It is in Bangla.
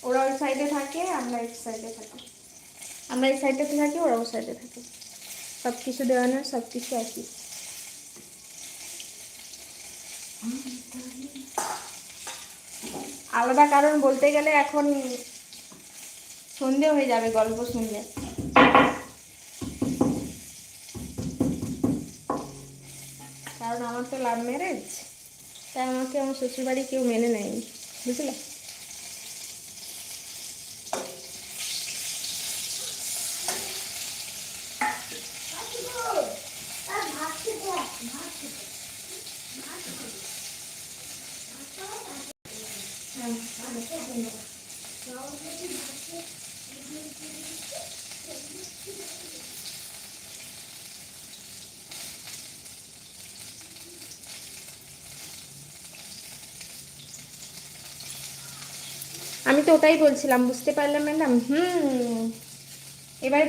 ওরা ওই সাইডে থাকে, আমরা এই সাইডে থাকি। আমরা এই সাইডটাতে থাকি, ওরা ওই সাইডে থাকে। সব কিছু দেওয়া না, সব কিছু একই। আলাদা কারণ বলতে গেলে এখন সন্ধে হয়ে যাবে গল্প শুনলে। কারণ আমার তো লাভ ম্যারেজ, তাই আমাকে আমার শ্বশুরবাড়ি কেউ মেনে নেয়নি, বুঝলে। আমি তো ওটাই বলছিলাম, বুঝতে পারলাম ম্যাডাম। এবার